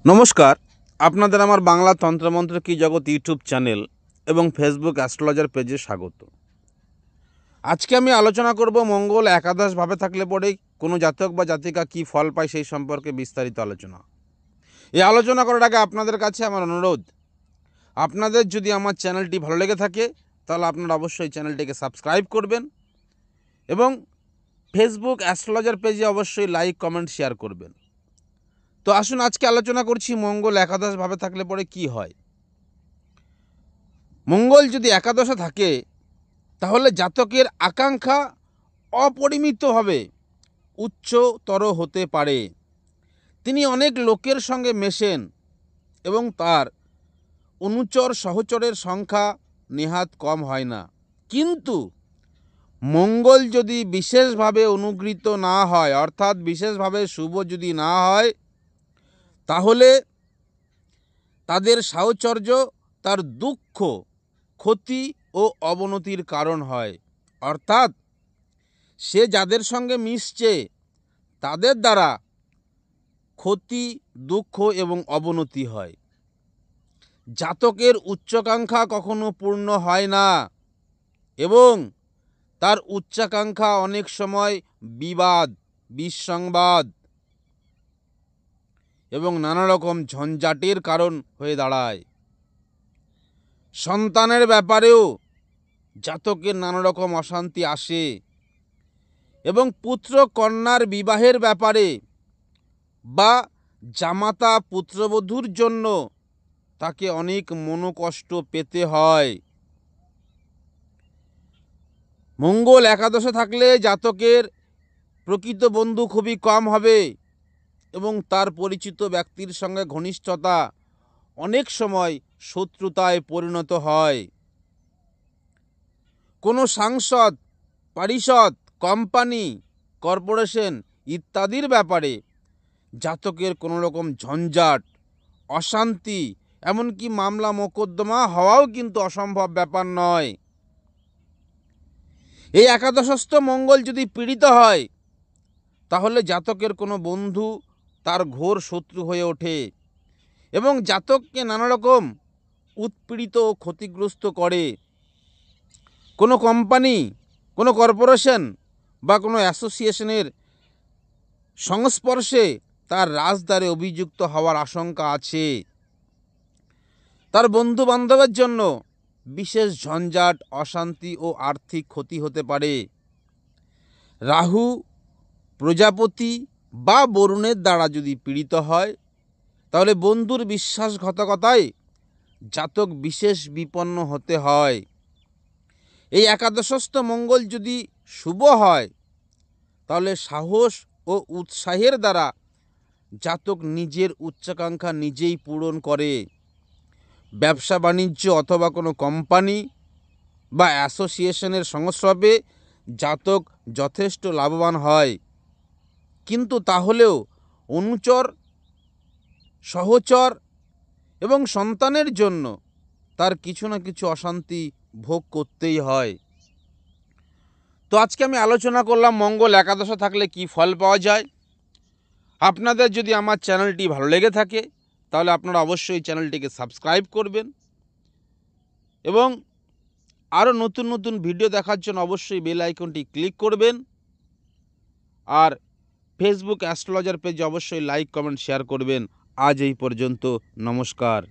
নমস্কার, আপনাদের আমার বাংলা তন্ত্রমন্ত্র কি জগৎ ইউটিউব চ্যানেল এবং ফেসবুক অ্যাস্ট্রোলজার পেজে স্বাগত। আজকে আমি আলোচনা করব মঙ্গল একাদশভাবে থাকলে পরে কোনো জাতক বা জাতিকা কী ফল পায় সেই সম্পর্কে বিস্তারিত আলোচনা। এই আলোচনা করার আগে আপনাদের কাছে আমার অনুরোধ, আপনাদের যদি আমার চ্যানেলটি ভালো লেগে থাকে তাহলে আপনারা অবশ্যই চ্যানেলটিকে সাবস্ক্রাইব করবেন এবং ফেসবুক অ্যাস্ট্রোলজার পেজে অবশ্যই লাইক, কমেন্ট, শেয়ার করবেন। তো আসুন আজকে আলোচনা করছি মঙ্গল একাদশভাবে থাকলে পরে কি হয়। মঙ্গল যদি একাদশে থাকে তাহলে জাতকের আকাঙ্ক্ষা অপরিমিতভাবে উচ্চতর হতে পারে। তিনি অনেক লোকের সঙ্গে মেশেন এবং তার অনুচর সহচরের সংখ্যা নেহাত কম হয় না। কিন্তু মঙ্গল যদি বিশেষভাবে অনুগৃহীত না হয়, অর্থাৎ বিশেষভাবে শুভ যদি না হয়, তাহলে তাদের সাহচর্য তার দুঃখ, ক্ষতি ও অবনতির কারণ হয়। অর্থাৎ সে যাদের সঙ্গে মিশছে তাদের দ্বারা ক্ষতি, দুঃখ এবং অবনতি হয়। জাতকের উচ্চাকাঙ্ক্ষা কখনো পূর্ণ হয় না এবং তার উচ্চাকাঙ্ক্ষা অনেক সময় বিবাদ, বিসংবাদ এবং নানা রকম ঝঞ্ঝাটের কারণ হয়ে দাঁড়ায়। সন্তানের ব্যাপারেও জাতকের নানা রকম অশান্তি আসে এবং পুত্র কন্যার বিবাহের ব্যাপারে বা জামাতা পুত্রবধূর জন্য তাকে অনেক মনোকষ্ট পেতে হয়। মঙ্গল একাদশে থাকলে জাতকের প্রকৃত বন্ধু খুবই কম হবে এবং তার পরিচিত ব্যক্তির সঙ্গে ঘনিষ্ঠতা অনেক সময় শত্রুতায় পরিণত হয়। কোনো সাংসদ, পরিষদ, কোম্পানি, কর্পোরেশন ইত্যাদির ব্যাপারে জাতকের কোনো রকম ঝঞ্ঝাট, অশান্তি, এমনকি মামলা মোকদ্দমা হওয়াও কিন্তু অসম্ভব ব্যাপার নয়। এই একাদশস্থ মঙ্গল যদি পীড়িত হয় তাহলে জাতকের কোনো বন্ধু তার ঘোর শত্রু হয়ে ওঠে এবং জাতককে নানা রকম উৎপীড়িত ও ক্ষতিগ্রস্ত করে। কোনো কোম্পানি, কোনো কর্পোরেশন বা কোনো অ্যাসোসিয়েশনের সংস্পর্শে তার রাজদ্বারে অভিযুক্ত হওয়ার আশঙ্কা আছে। তার বন্ধু বান্ধবের জন্য বিশেষ ঝঞ্ঝাট, অশান্তি ও আর্থিক ক্ষতি হতে পারে। রাহু, প্রজাপতি বা বরুণের দ্বারা যদি পীড়িত হয় তাহলে বন্ধুর বিশ্বাসঘাতকতায় জাতক বিশেষ বিপন্ন হতে হয়। এই একাদশস্থ মঙ্গল যদি শুভ হয় তাহলে সাহস ও উৎসাহের দ্বারা জাতক নিজের উচ্চাকাঙ্ক্ষা নিজেই পূরণ করে। ব্যবসা বাণিজ্য অথবা কোনো কোম্পানি বা অ্যাসোসিয়েশনের সংস্রবে জাতক যথেষ্ট লাভবান হয়। কিন্তু তাহলেও অনুচর, সহচর এবং সন্তানের জন্য তার কিছু না কিছু অশান্তি ভোগ করতেই হয়। তো আজকে আমি আলোচনা করলাম মঙ্গল একাদশে থাকলে কি ফল পাওয়া যায়। আপনাদের যদি আমার চ্যানেলটি ভালো লেগে থাকে তাহলে আপনারা অবশ্যই চ্যানেলটিকে সাবস্ক্রাইব করবেন এবং আরও নতুন নতুন ভিডিও দেখার জন্য অবশ্যই বেল আইকনটি ক্লিক করবেন। আর ফেসবুক অ্যাস্ট্রোলজার পেজে অবশ্যই লাইক, কমেন্ট, শেয়ার করবেন। আজ এই পর্যন্ত, নমস্কার।